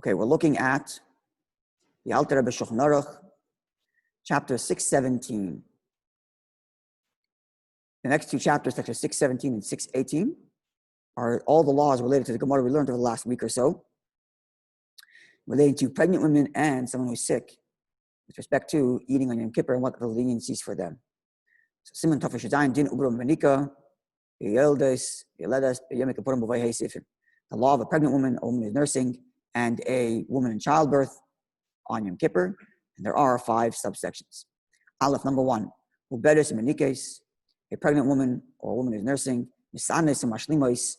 Okay, we're looking at the Alter Rebbe Shulchan Aruch, chapter 617. The next two chapters, chapter 617 and 618, are all the laws related to the Gemara we learned over the last week or so, relating to pregnant women and someone who's sick, with respect to eating on Yom Kippur and what the leniencies for them. So, Siman Tafish Zayin Din Ubro Menika, Yeldes, Yeledes, Yom Kippurim B'vay Heisifim. The law of a pregnant woman, a woman who's nursing, and a woman in childbirth on Yom Kippur. And there are 5 subsections. Aleph, number 1, Ubedes and Menikes, a pregnant woman or a woman who's nursing, Misanes and Mashlimois,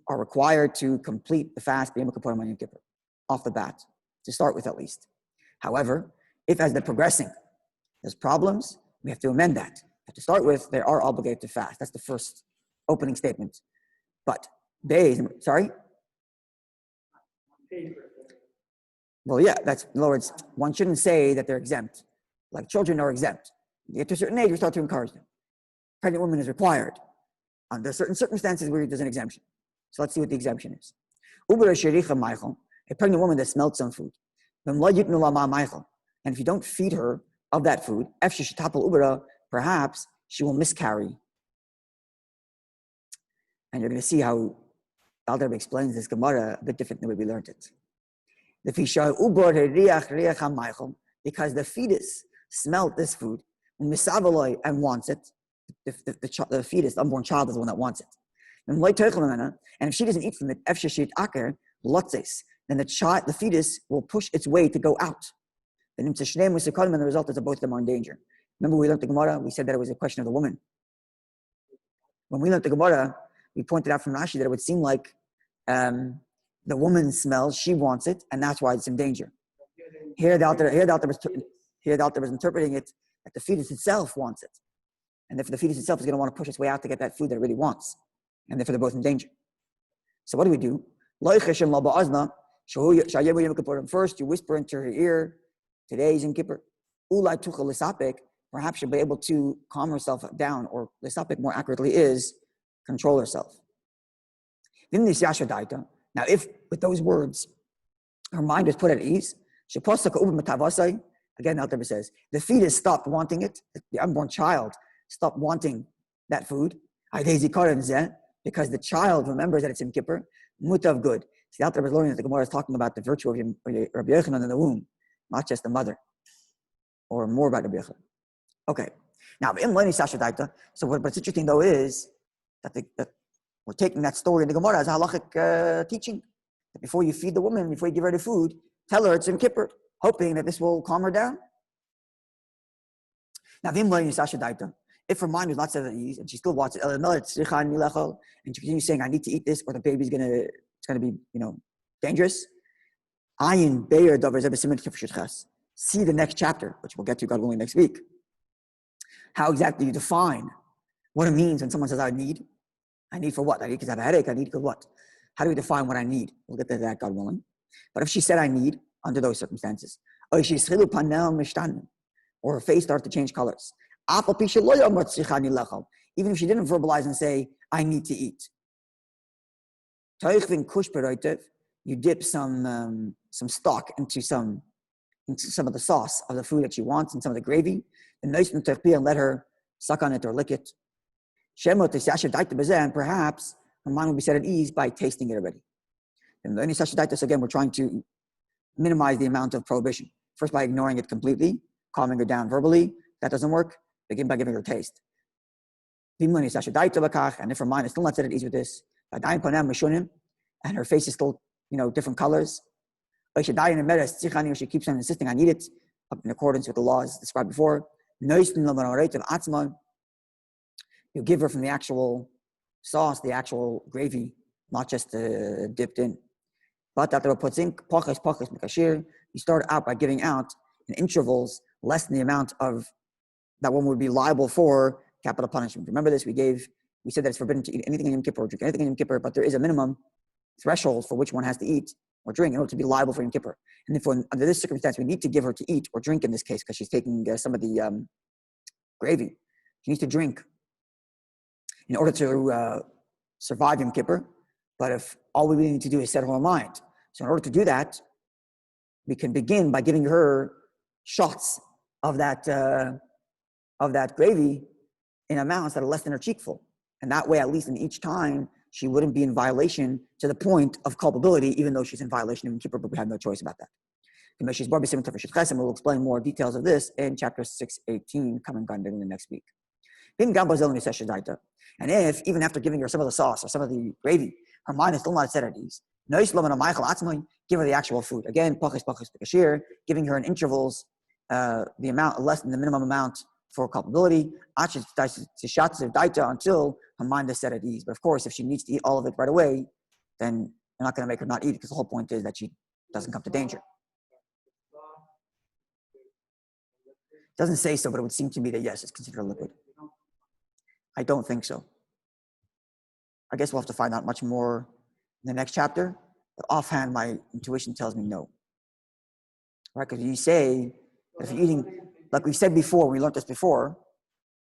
are required to complete the fast Yom Kippurim on Yom Kippur, off the bat, to start with at least. However, if as they're progressing, there's problems, we have to amend that. But to start with, they are obligated to fast. That's the first opening statement. But days, sorry? Well, yeah, that's, in other words, one shouldn't say that they're exempt. Like children are exempt. You get to a certain age, we start to encourage them. Pregnant woman is required. Under certain circumstances where there's an exemption. So let's see what the exemption is. A pregnant woman that smelled some food. And if you don't feed her of that food, perhaps she will miscarry. And you're going to see how Alter Rebbe explains this Gemara a bit different than the way we learned it. Because the fetus smelled this food and wants it. The fetus, the unborn child, is the one that wants it. And if she doesn't eat from it, then the fetus will push its way to go out. And the result is that both of them are in danger. Remember we learned the Gemara, we said that it was a question of the woman. When we learned the Gemara, we pointed out from Rashi that it would seem like the woman smells, she wants it, and that's why it's in danger. Here the Alter was interpreting it that the fetus itself wants it. And therefore the fetus itself is going to want to push its way out to get that food that it really wants. And therefore they're both in danger. So what do? First, you whisper into her ear, today's Yom Kippur. Perhaps she'll be able to calm herself down, or lisapik more accurately is control herself. Now, if with those words her mind is put at ease, again, Alter Rebbe says, the fetus stopped wanting it, the unborn child stopped wanting that food, because the child remembers that it's Yom Kippur, mutav good. See, Alter Rebbe is learning that the Gemara is talking about the virtue of Rabbi Yochanan in the womb, not just the mother, or more about Rabbi Yochanan. Okay, now, so what's interesting though is that we're taking that story in the Gemara as a halachic teaching. That before you feed the woman, before you give her the food, tell her it's Yom Kippur, hoping that this will calm her down. Now, if her mind is not set at ease and she still wants it, and she continues saying, I need to eat this, or the baby's it's gonna be, dangerous. See the next chapter, which we'll get to, God willing, next week. How exactly you define what it means when someone says, I need for what? I need because I have a headache. I need because what? How do we define what I need? We'll get to that, God willing. But if she said I need, under those circumstances, or her face started to change colors, even if she didn't verbalize and say, I need to eat. You dip some stock into some of the sauce of the food that she wants and some of the gravy, and let her suck on it or lick it. And perhaps her mind will be set at ease by tasting it already. And again, we're trying to minimize the amount of prohibition. First, by ignoring it completely, calming her down verbally. That doesn't work. Begin by giving her a taste. And if her mind is still not set at ease with this, and her face is still, different colors, she keeps on insisting, I need it, in accordance with the laws described before. You give her from the actual sauce, the actual gravy, not just dipped in. But that there puts in you start out by giving out in intervals less than the amount of that one would be liable for capital punishment. Remember this, we said that it's forbidden to eat anything in Yom Kippur or drink anything in Yom Kippur, but there is a minimum threshold for which one has to eat or drink in order to be liable for Yom Kippur. And therefore, under this circumstance, we need to give her to eat or drink in this case because she's taking some of the gravy. She needs to drink in order to survive Yom Kippur. But if all we really need to do is set her mind, So in order to do that, we can begin by giving her shots of that gravy in amounts that are less than her cheekful. And that way, at least in each time, she wouldn't be in violation to the point of culpability, even though she's in violation of Yom Kippur, but we have no choice about that. We'll explain more details of this in chapter 618, coming on during the next week. And if, even after giving her some of the sauce or some of the gravy, her mind is still not set at ease, give her the actual food. Again, giving her in intervals, the amount less than the minimum amount for culpability, until her mind is set at ease. But of course, if she needs to eat all of it right away, then you're not going to make her not eat, because the whole point is that she doesn't come to danger. It doesn't say so, but it would seem to me that yes, it's considered a liquid. I don't think so. I guess we'll have to find out much more in the next chapter, but offhand, my intuition tells me no. Right? Because you say, if you're eating, like we said before, we learned this before,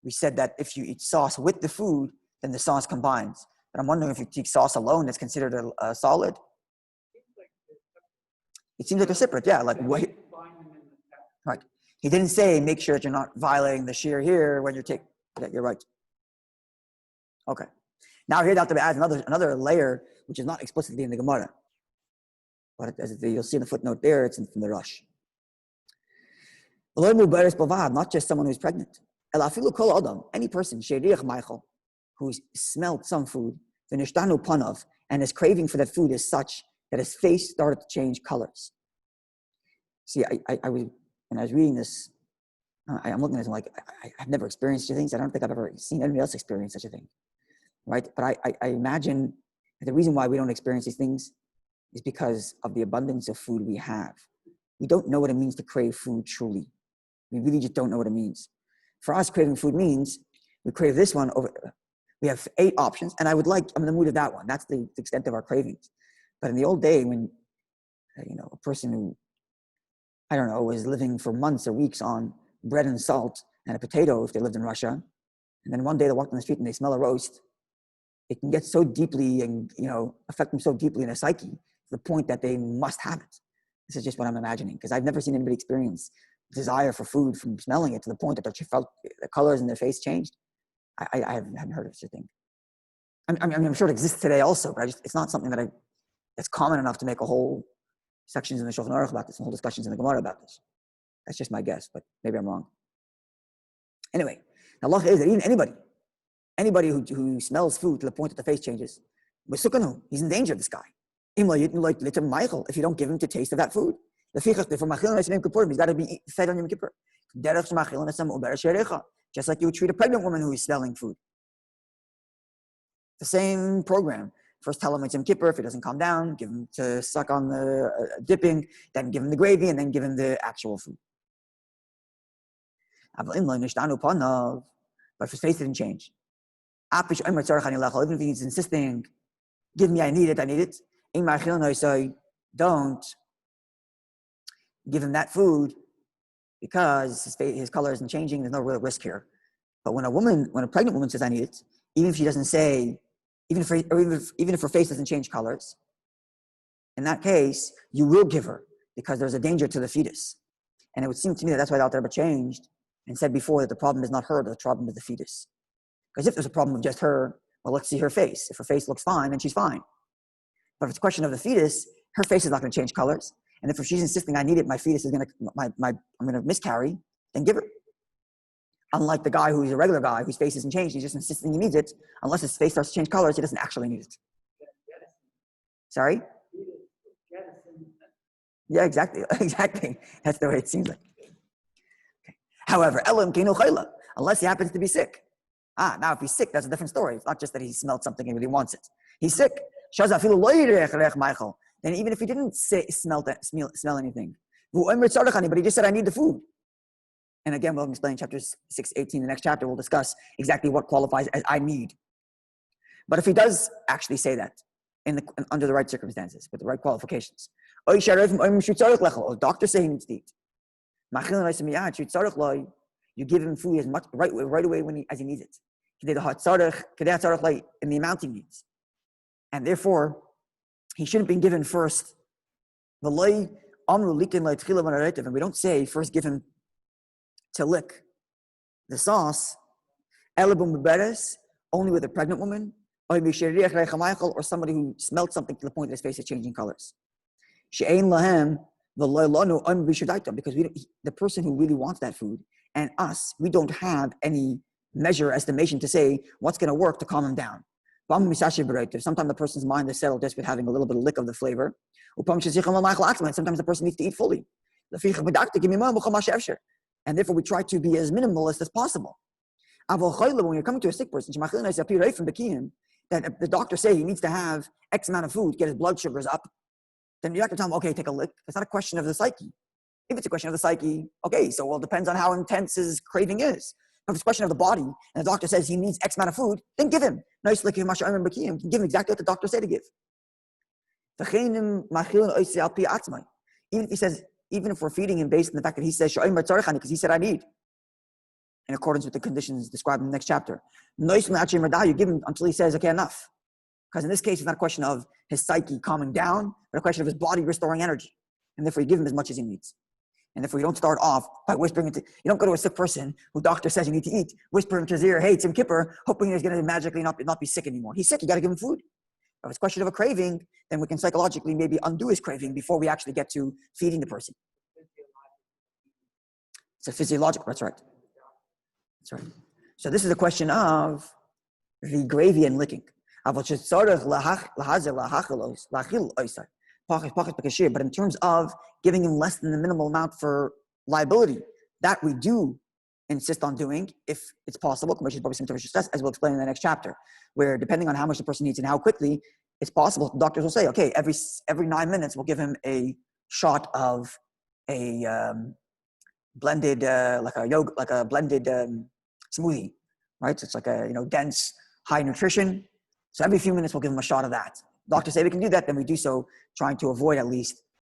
we said that if you eat sauce with the food, then the sauce combines. But I'm wondering if you take sauce alone, that's considered a solid? It seems like they're separate, yeah. Like what? Right. He didn't say make sure that you're not violating the shear here when you're taking. Yeah, you're right. Okay. Now here, Alter Rebbe adds another layer, which is not explicitly in the Gemara, but as you'll see in the footnote there, it's from the Rush. Not just someone who's pregnant. Any person who's smelled some food, and his craving for that food is such that his face started to change colors. See, I was, when I was reading this, I'm looking at it like, I've never experienced such things. I don't think I've ever seen anybody else experience such a thing, right? But I imagine the reason why we don't experience these things is because of the abundance of food we have. We don't know what it means to crave food truly. We really just don't know what it means. For us, craving food means we crave this one over. We have 8 options, and I'm in the mood of that one. That's the extent of our cravings. But in the old day, when a person who, I don't know, was living for months or weeks on bread and salt and a potato, if they lived in Russia, and then one day they walk on the street and they smell a roast, it can get so deeply and affect them so deeply in their psyche to the point that they must have it. This is just what I'm imagining, because I've never seen anybody experience desire for food from smelling it to the point that they felt the colors in their face changed. I haven't heard of such a thing. I'm sure it exists today also, but it's not something that's common enough to make a whole sections in the Shulchan Aruch about this and whole discussions in the Gemara about this. That's just my guess, but maybe I'm wrong. Anyway, the halacha is that even anybody who smells food to the point that the face changes, he's in danger, this guy. If you don't give him to taste of that food, he's got to be fed on Yom Kippur. Just like you would treat a pregnant woman who is smelling food. The same program. First tell him it's Yom Kippur. If he doesn't calm down, give him to suck on the dipping, then give him the gravy, and then give him the actual food. But if his face didn't change, even if he's insisting, give me, I need it. Don't give him that food because his color isn't changing. There's no real risk here. But when a pregnant woman says, I need it, even if she doesn't say, even if her face doesn't change colors, in that case, you will give her because there's a danger to the fetus. And it would seem to me that that's why the Alter Rebbe changed and said before that the problem is not her, the problem is the fetus. Because if there's a problem with just her, well, let's see her face. If her face looks fine, then she's fine. But if it's a question of the fetus, her face is not going to change colors. And if she's insisting, I need it, my fetus is I'm going to miscarry, then give her. Unlike the guy who's a regular guy whose face isn't changed, he's just insisting he needs it. Unless his face starts to change colors, he doesn't actually need it. Sorry? Yeah, exactly. That's the way it seems like. Okay. However, unless he happens to be sick. Now if he's sick, that's a different story. It's not just that he smelled something and really wants it. He's sick. Then even if he didn't smell anything, but he just said, I need the food. And again, we'll explain chapter 6:18. The next chapter, we'll discuss exactly what qualifies as I need. But if he does actually say that under the right circumstances, with the right qualifications, doctors say he needs to eat. You give him food as much right away as he needs it. In the amount he needs. And therefore, he shouldn't be given first And we don't say first give him to lick the sauce, only with a pregnant woman, or somebody who smelled something to the point that his face is changing colors. Because the person who really wants that food and us, we don't have any measure or estimation to say what's going to work to calm him down. Sometimes the person's mind is settled just with having a little bit of lick of the flavor. Sometimes the person needs to eat fully. And therefore we try to be as minimalist as possible. When you're coming to a sick person, that the doctor say he needs to have X amount of food, get his blood sugars up, then you have to tell him, okay, take a lick. It's not a question of the psyche. If it's a question of the psyche, okay, so well, it depends on how intense his craving is. If it's a question of the body, and the doctor says he needs X amount of food, then give him. Nice lick, give him exactly what the doctor said to give. Even if he says, even if we're feeding him based on the fact that he says, because he said, I need, in accordance with the conditions described in the next chapter. You give him until he says, okay, enough. Because in this case, it's not a question of his psyche calming down, but a question of his body restoring energy. And therefore, you give him as much as he needs. And therefore, you don't start off by whispering you don't go to a sick person who doctor says you need to eat, whisper into his ear, hey, it's Yom Kippur, hoping he's going to magically not be sick anymore. He's sick, you got to give him food. If it's a question of a craving, then we can psychologically maybe undo his craving before we actually get to feeding the person. It's a physiological, that's right. That's right. So this is a question of the gravy and licking. But in terms of giving him less than the minimal amount for liability, that we do insist on doing if it's possible, as we'll explain in the next chapter, where depending on how much the person needs and how quickly, it's possible. Doctors will say, okay, every 9 minutes we'll give him a shot of a blended blended smoothie, right? So it's like a dense, high nutrition. So every few minutes we'll give him a shot of that. Doctors say we can do that, then we do so, trying to avoid at least